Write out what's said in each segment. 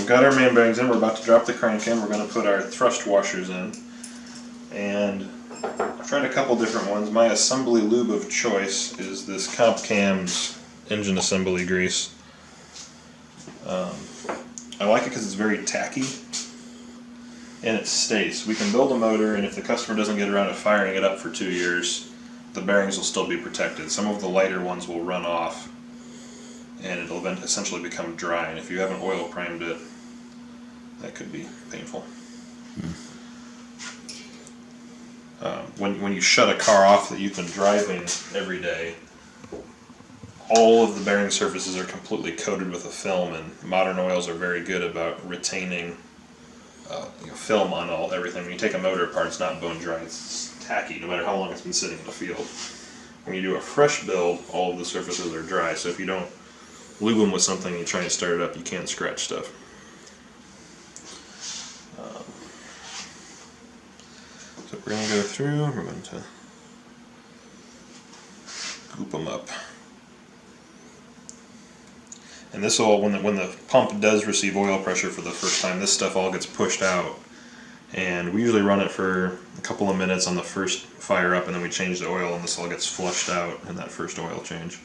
got our main bearings in. We're about to drop the crank in. We're going to put our thrust washers in. And I've tried a couple different ones. My assembly lube of choice is this Comp Cam's engine assembly grease. I like it because it's very tacky and it stays. We can build a motor, and if the customer doesn't get around to firing it up for 2 years, the bearings will still be protected. Some of the lighter ones will run off and it'll essentially become dry, and if you haven't oil primed it, that could be painful. When you shut a car off that you've been driving every day, all of the bearing surfaces are completely coated with a film, and modern oils are very good about retaining film on everything. When you take a motor apart, it's not bone dry, it's tacky no matter how long it's been sitting in the field. When you do a fresh build, all of the surfaces are dry, so if you don't lube them with something and you try to start it up, you can't scratch stuff. So we're going to go through, we're going to goop them up. And this will, when the pump does receive oil pressure for the first time, this stuff all gets pushed out. And we usually run it for a couple of minutes on the first fire up, and then we change the oil, and this all gets flushed out in that first oil change.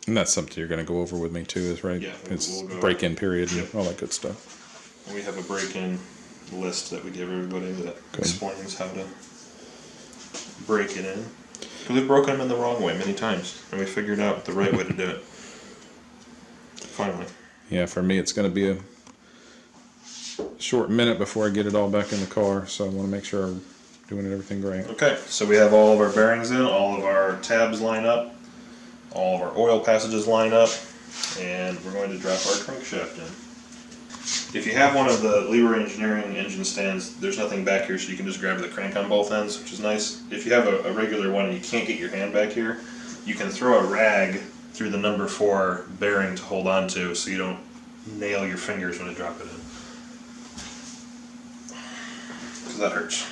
And that's something you're going to go over with me too, is right? Yeah, it's break-in period and yep. all that good stuff. We have a break-in list that we give everybody that explains how to break it in. Because we've broken them in the wrong way many times, and we figured out the right way to do it. Finally. Yeah, for me it's going to be a short minute before I get it all back in the car, so I want to make sure I'm doing everything great. Okay, so we have all of our bearings in, all of our tabs line up, all of our oil passages line up, and we're going to drop our crankshaft in. If you have one of the Leroy Engineering engine stands, there's nothing back here, so you can just grab the crank on both ends, which is nice. If you have a regular one and you can't get your hand back here, you can throw a rag through the number 4 bearing to hold on to, so you don't nail your fingers when you drop it in. Because that hurts.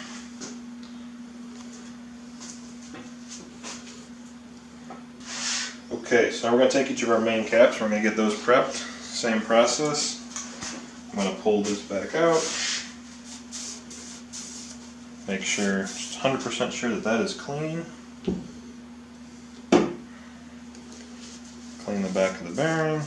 Okay, so now we're going to take each of our main caps, we're going to get those prepped. Same process. I'm going to pull this back out. Make sure, just 100% sure that that is clean. Clean the back of the bearing.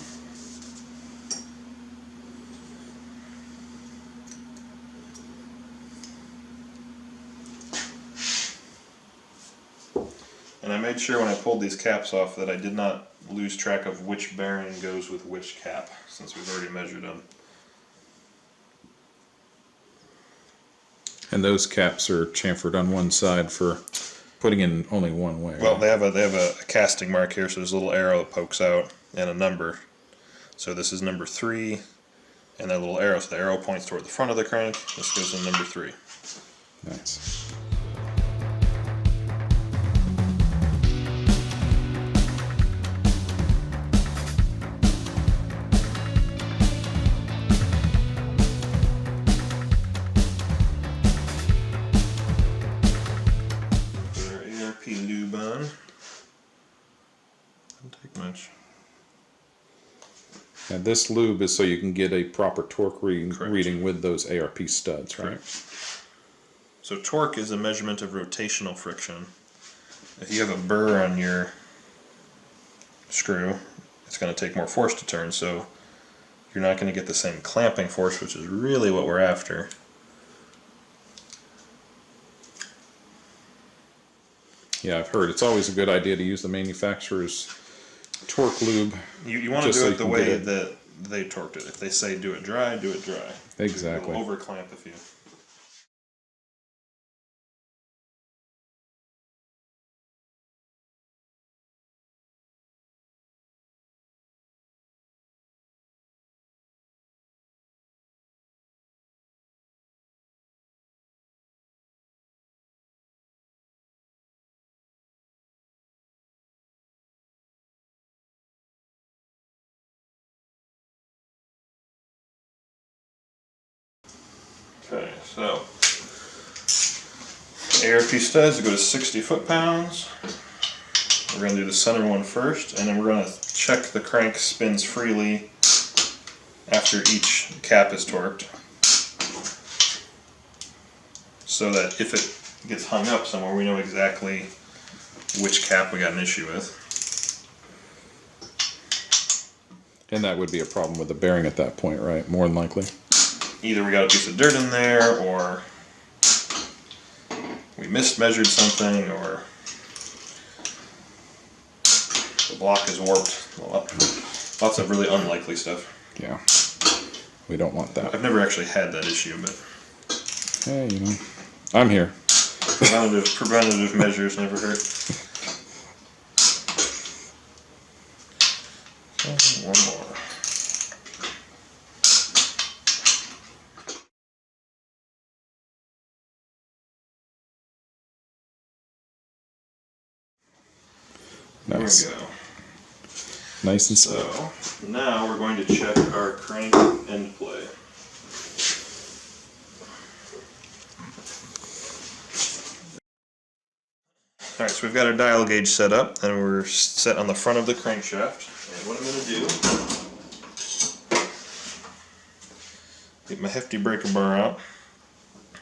And I made sure when I pulled these caps off that I did not lose track of which bearing goes with which cap, since we've already measured them. And those caps are chamfered on one side for putting in only one way. Well, they have a casting mark here, so there's a little arrow that pokes out and a number. So this is number 3, and that little arrow. So the arrow points toward the front of the crank. This goes in number 3. Nice. Lube on. Doesn't take much. Now this lube is so you can get a proper torque Correct. reading with those ARP studs, right? Correct. So torque is a measurement of rotational friction. If you have a burr on your screw, it's going to take more force to turn, so you're not going to get the same clamping force, which is really what we're after. Yeah, I've heard it's always a good idea to use the manufacturer's torque lube. You want to do it the way that they torqued it. If they say do it dry, do it dry. Exactly. It'll over clamp if you. Okay, so ARP studs go to 60 foot-pounds. We're going to do the center one first, and then we're going to check the crank spins freely after each cap is torqued, so that if it gets hung up somewhere, we know exactly which cap we got an issue with. And that would be a problem with the bearing at that point, right? More than likely. Either we got a piece of dirt in there, or we mismeasured something, or the block is warped. Lots of really unlikely stuff. Yeah. We don't want that. I've never actually had that issue, but Hey, you know, I'm here. Preventative measures never hurt. Okay, one more. Nice. There we go. Nice and slow. So now we're going to check our crank end play. Alright, so we've got our dial gauge set up, and we're set on the front of the crankshaft. And what I'm going to do, get my hefty breaker bar out,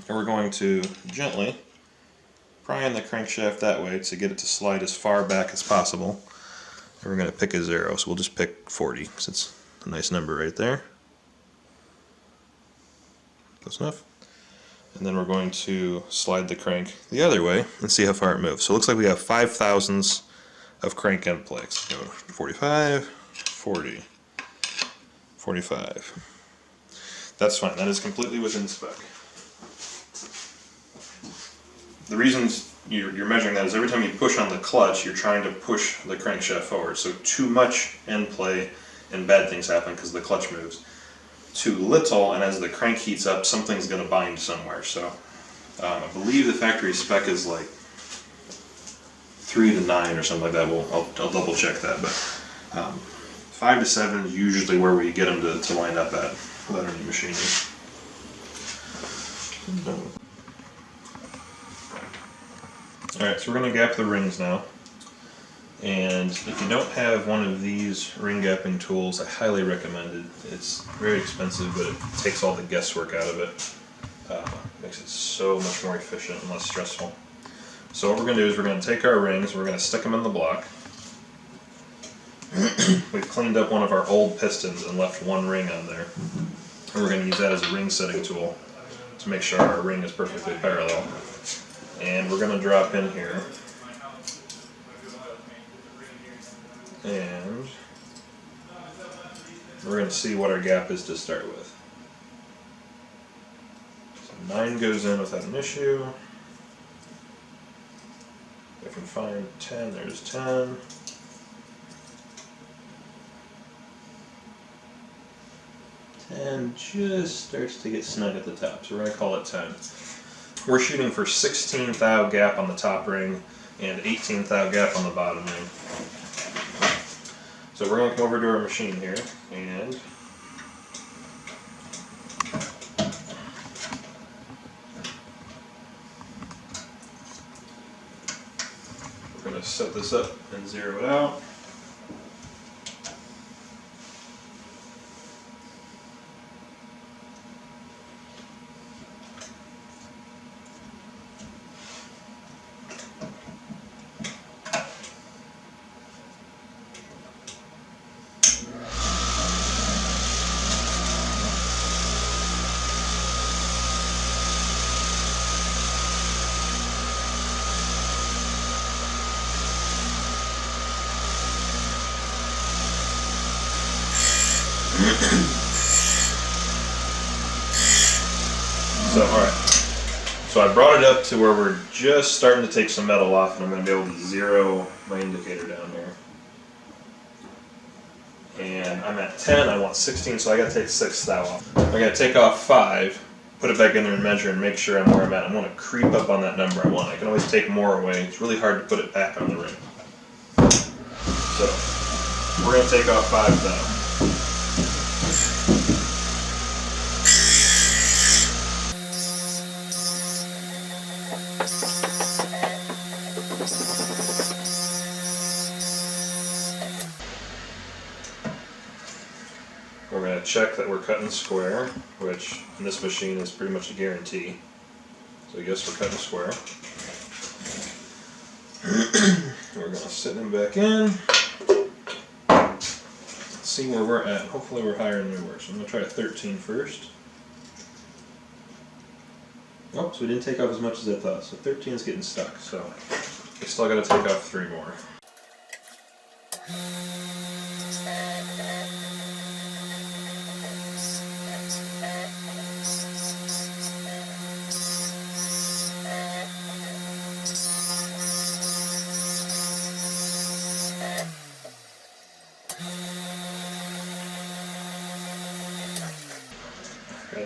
and we're going to gently pry in the crankshaft that way to get it to slide as far back as possible. And we're going to pick a 0, so we'll just pick 40, because it's a nice number right there. Close enough. And then we're going to slide the crank the other way and see how far it moves. So it looks like we have 5/1000ths of crank end play. So go 45, 40, 45. That's fine. That is completely within spec. The reasons you're measuring that is every time you push on the clutch, you're trying to push the crankshaft forward. So too much end play and bad things happen because the clutch moves. Too little, and as the crank heats up, something's going to bind somewhere. So I believe the factory spec is like 3 to 9 or something like that. I'll double check that, but 5 to 7 is usually where we get them to line up at without any machining. Alright, so we're going to gap the rings now. And if you don't have one of these ring gapping tools, I highly recommend it. It's very expensive, but it takes all the guesswork out of it. Makes it so much more efficient and less stressful. So what we're going to do is we're going to take our rings, we're going to stick them in the block. We've cleaned up one of our old pistons and left one ring on there. And we're going to use that as a ring setting tool to make sure our ring is perfectly parallel. And we're going to drop in here. And we're going to see what our gap is to start with. So 9 goes in without an issue. If I can find 10, there's 10. 10 just starts to get snug at the top, so we're going to call it 10. We're shooting for 16 thou gap on the top ring and 18 thou gap on the bottom ring. So we're going to come over to our machine here, and we're going to set this up and zero it out. So, alright. So I brought it up to where we're just starting to take some metal off, and I'm going to be able to zero my indicator down here. And I'm at 10, I want 16, so I got to take 6 thou off. I'm going to take off 5, put it back in there and measure and make sure I'm where I'm at. I want to creep up on that number I want. I can always take more away. It's really hard to put it back on the ring. So, we're going to take off 5 thou. check that we're cutting square, which in this machine is pretty much a guarantee. So I guess we're cutting square. We're going to sit him back in. Let's see where we're at. Hopefully we're higher than we were. So I'm going to try a 13 first. Oh, so we didn't take off as much as I thought. So 13 is getting stuck. So I still got to take off 3 more.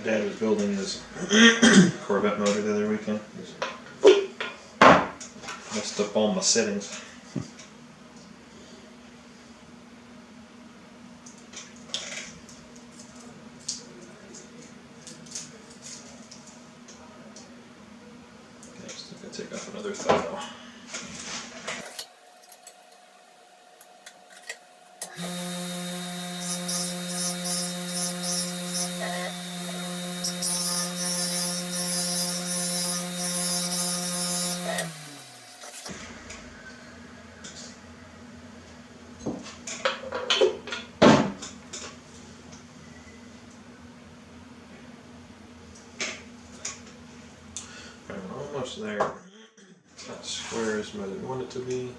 Dad was building this Corvette motor the other weekend. Messed up all my settings. Next, I'm going to take off another throttle. Almost there. It's not square as much as I want it to be.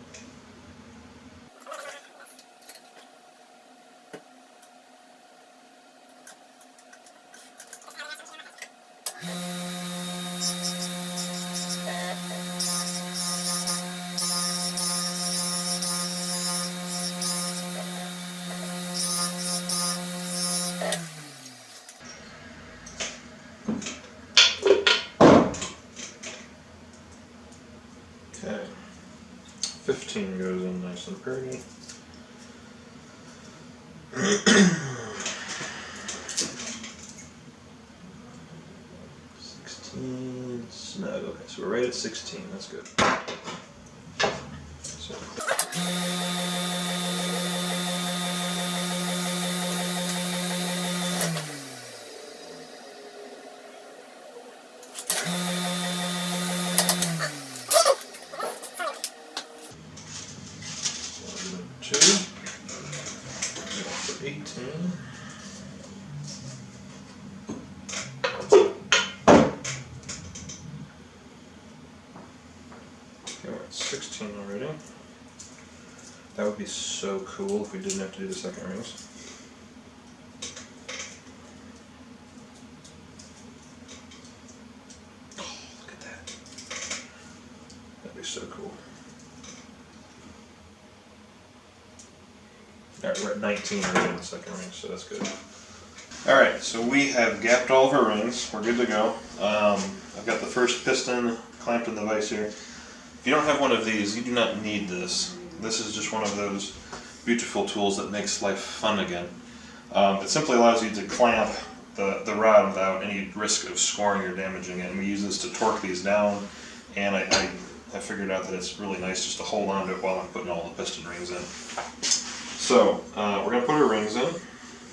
Okay, 15 goes in nice and pretty. 16 snug. Okay, so we're right at 16. That's good. So. For 18. Okay, we're at 16 already. That would be so cool if we didn't have to do the second rings. Oh, look at that. That'd be so cool. Alright, we're at 19 already in the second ring, so that's good. Alright, so we have gapped all of our rings. We're good to go. I've got the first piston clamped in the vise here. If you don't have one of these, you do not need this. This is just one of those beautiful tools that makes life fun again. It simply allows you to clamp the rod without any risk of scoring or damaging it. And we use this to torque these down, and I figured out that it's really nice just to hold on to it while I'm putting all the piston rings in. So, we're going to put our rings in,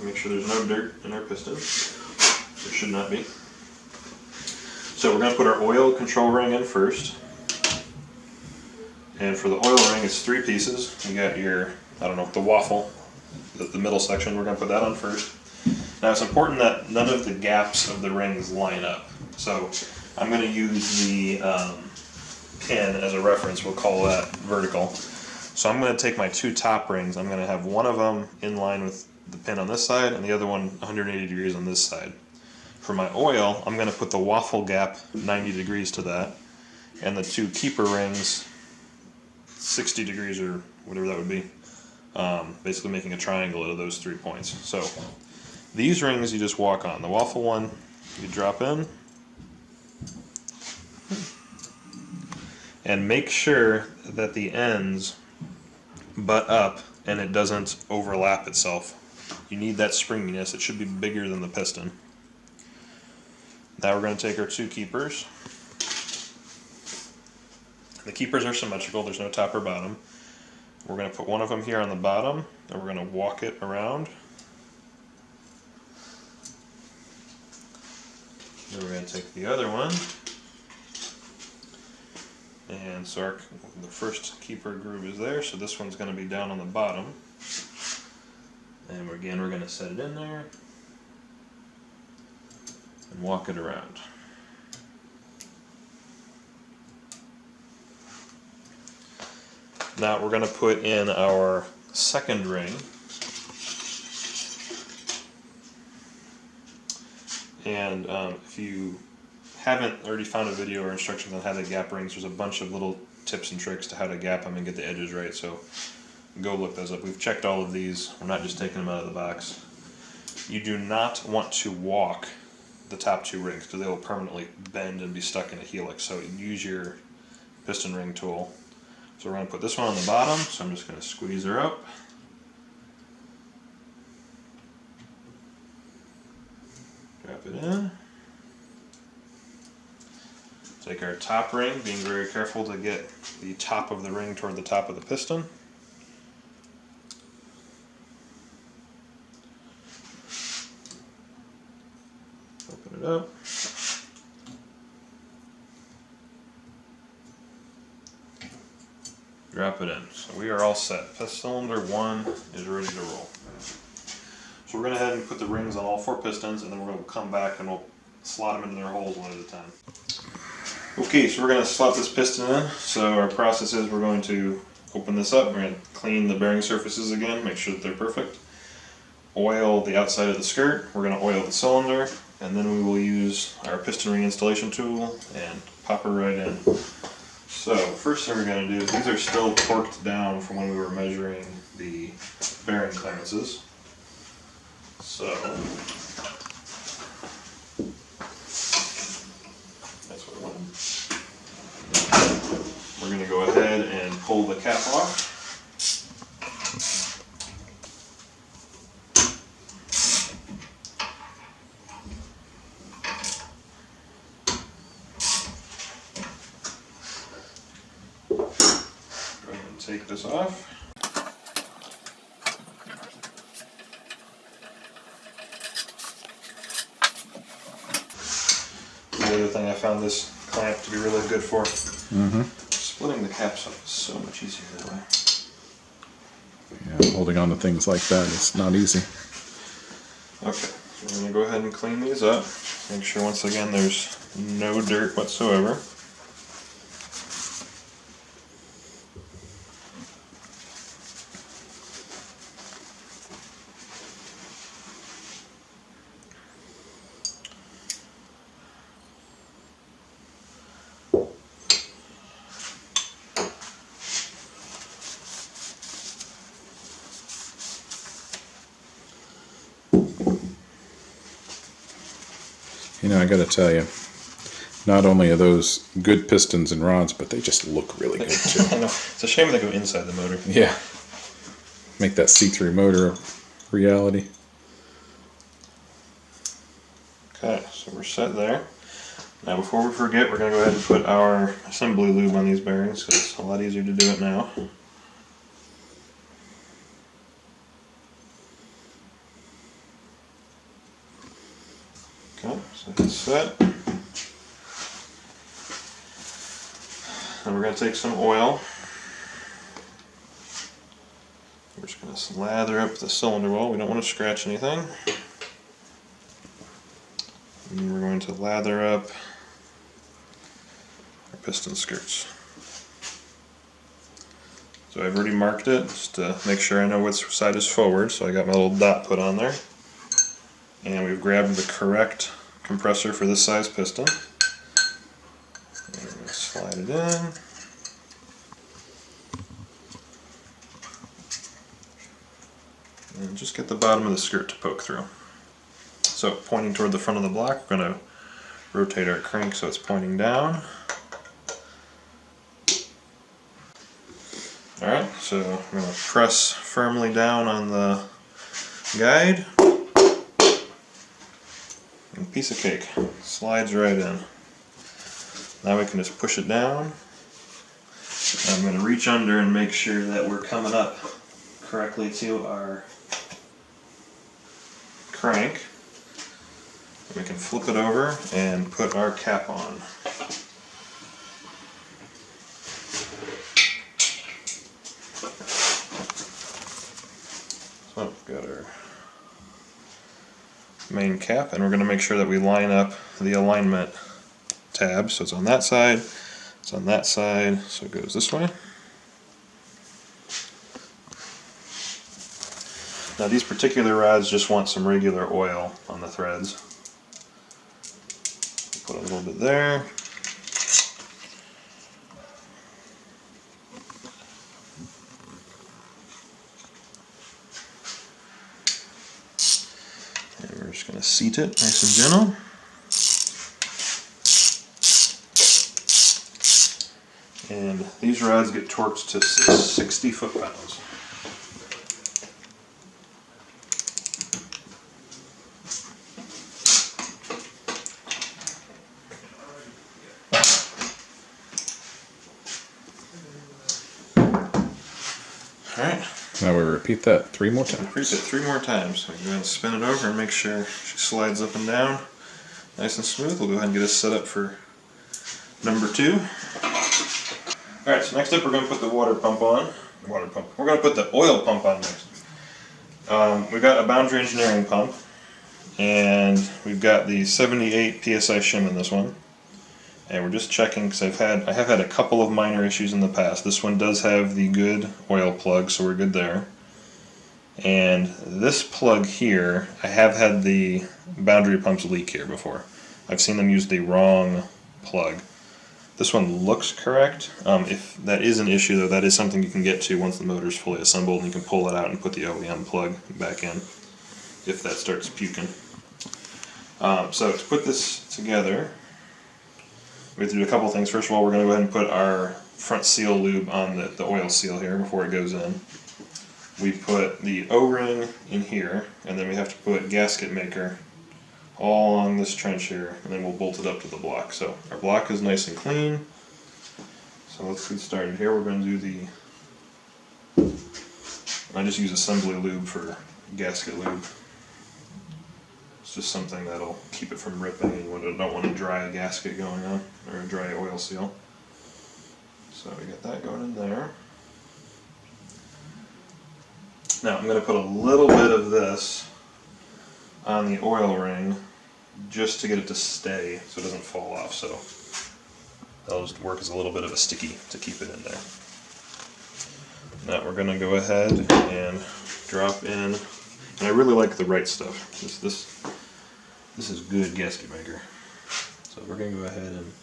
make sure there's no dirt in our piston. There should not be. So we're going to put our oil control ring in first. And for the oil ring, it's 3 pieces. You got your, I don't know, the waffle, the middle section, we're going to put that on first. Now it's important that none of the gaps of the rings line up. So I'm going to use the pin as a reference, we'll call that vertical. So I'm going to take my 2 top rings, I'm going to have one of them in line with the pin on this side and the other one 180 degrees on this side. For my oil, I'm going to put the waffle gap 90 degrees to that, and the 2 keeper rings 60 degrees or whatever that would be, basically making a triangle out of those 3 points. So these rings you just walk on. The waffle one you drop in, and make sure that the ends butt up and it doesn't overlap itself. You need that springiness. It should be bigger than the piston. Now we're going to take our 2 keepers. The keepers are symmetrical, there's no top or bottom. We're going to put one of them here on the bottom, and we're going to walk it around. Then we're going to take the other one, and so the first keeper groove is there, so this one's going to be down on the bottom. And again, we're going to set it in there and walk it around. Now we're going to put in our second ring. And if you haven't already found a video or instructions on how to gap rings, there's a bunch of little tips and tricks to how to gap them and get the edges right, so go look those up. We've checked all of these. We're not just taking them out of the box. You do not want to walk the top two rings because they will permanently bend and be stuck in a helix, so use your piston ring tool. So we're going to put this one on the bottom, so I'm just going to squeeze her up. Drop it in. Take our top ring, being very careful to get the top of the ring toward the top of the piston. Open it up. Drop it in. So we are all set. Piston cylinder 1 is ready to roll. So we're going to go ahead and put the rings on all 4 pistons, and then we're going to come back and we'll slot them into their holes one at a time. Okay, so we're going to slot this piston in. So our process is we're going to open this up, we're going to clean the bearing surfaces again, make sure that they're perfect. Oil the outside of the skirt, we're going to oil the cylinder, and then we will use our piston ring installation tool and pop her right in. So first thing we're going to do, these are still torqued down from when we were measuring the bearing clearances. So that's what we're going to go ahead and pull the cap off. Go ahead and take this off. The other thing I found this clamp to be really good for. Splitting the caps up is so much easier that way. Yeah, holding on to things like that is not easy. Okay, so we're going to go ahead and clean these up. Make sure once again there's no dirt whatsoever. You know, I gotta tell you, not only are those good pistons and rods, but they just look really good too. I know. It's a shame they go inside the motor. Yeah. Make that see-through motor a reality. Okay, so we're set there. Now before we forget, we're going to go ahead and put our assembly lube on these bearings because it's a lot easier to do it now. Okay, so that's set. Now we're going to take some oil. We're just going to slather up the cylinder wall. We don't want to scratch anything. And we're going to lather up our piston skirts. So I've already marked it just to make sure I know which side is forward, so I got my little dot put on there. And we've grabbed the correct compressor for this size piston. And we're going to slide it in. And just get the bottom of the skirt to poke through. So pointing toward the front of the block, we're going to rotate our crank so it's pointing down. Alright, so we're going to press firmly down on the guide. And piece of cake. Slides right in. Now we can just push it down. I'm going to reach under and make sure that we're coming up correctly to our crank. We can flip it over and put our cap on. So we've got our main cap, and we're going to make sure that we line up the alignment tab. So it's on that side, it's on that side, so it goes this way. Now these particular rods just want some regular oil on the threads. Put a little bit there. And we're just going to seat it nice and gentle. And these rods get torqued to 60 foot-pounds. Alright. Now we repeat that 3 more times. Repeat it 3 more times. So go ahead and spin it over and make sure she slides up and down nice and smooth. We'll go ahead and get us set up for number 2. Alright, so next up we're going to put the water pump on. We're going to put the oil pump on next. We've got a Leroy Engineering pump, and we've got the 78 PSI shim in this one. And we're just checking because I have had a couple of minor issues in the past. This one does have the good oil plug, so we're good there. And this plug here, I have had the boundary pumps leak here before. I've seen them use the wrong plug. This one looks correct. If that is an issue, though, that is something you can get to once the motor is fully assembled, and you can pull it out and put the OEM plug back in if that starts puking. So to put this together, we have to do a couple things. First of all, we're going to go ahead and put our front seal lube on the oil seal here before it goes in. We put the O-ring in here, and then we have to put gasket maker all along this trench here, and then we'll bolt it up to the block. So our block is nice and clean. So let's get started here. We're going to do I just use assembly lube for gasket lube. It's just something that'll keep it from ripping, and you don't want a dry gasket going on, or a dry oil seal. So we got that going in there. Now I'm going to put a little bit of this on the oil ring just to get it to stay so it doesn't fall off. So that'll just work as a little bit of a sticky to keep it in there. Now we're going to go ahead and drop in, and I really like the right stuff. This is good gasket maker. So we're going to go ahead and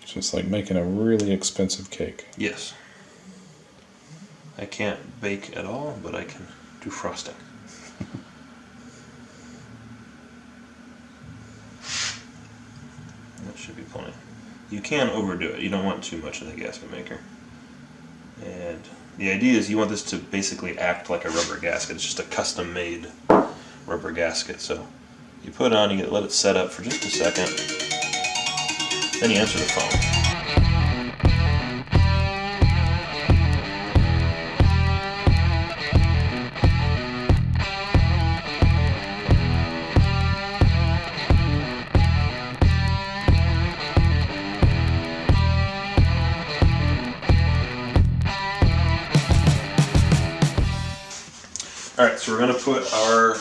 It's just like making a really expensive cake. yes. I can't bake at all, but I can do frosting. That should be plenty. You can overdo it. You don't want too much of the gasket maker. And the idea is you want this to basically act like a rubber gasket. It's just a custom made rubber gasket. So you put it on, you let it set up for just a second. Then you answer the phone. Alright, so we're going to put our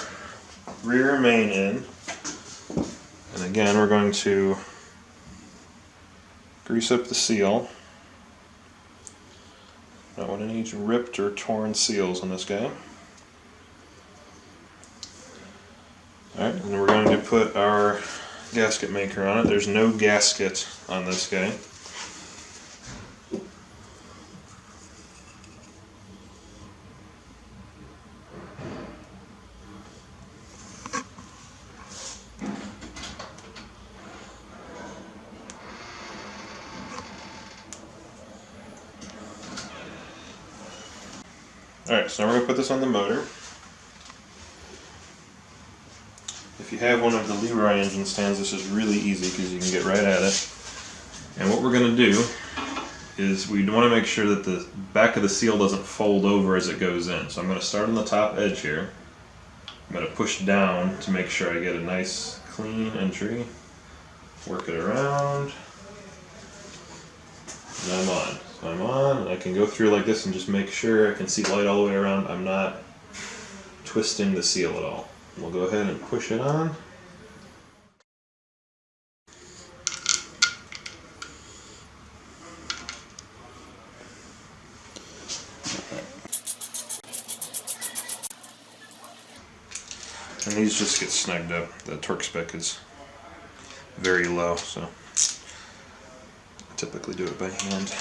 rear main in, and again we're going to grease up the seal. Don't want any ripped or torn seals on this guy. Alright, and then we're going to put our gasket maker on it. There's no gasket on this guy. Alright, so now we're going to put this on the motor. If you have one of the Leroy engine stands, this is really easy because you can get right at it. And what we're going to do is we want to make sure that the back of the seal doesn't fold over as it goes in. So I'm going to start on the top edge here. I'm going to push down to make sure I get a nice clean entry. Work it around. And I'm on. So I'm on, and I can go through like this and just make sure I can see light all the way around. I'm not twisting the seal at all. We'll go ahead and push it on. And these just get snugged up. The torque spec is very low, so I typically do it by hand.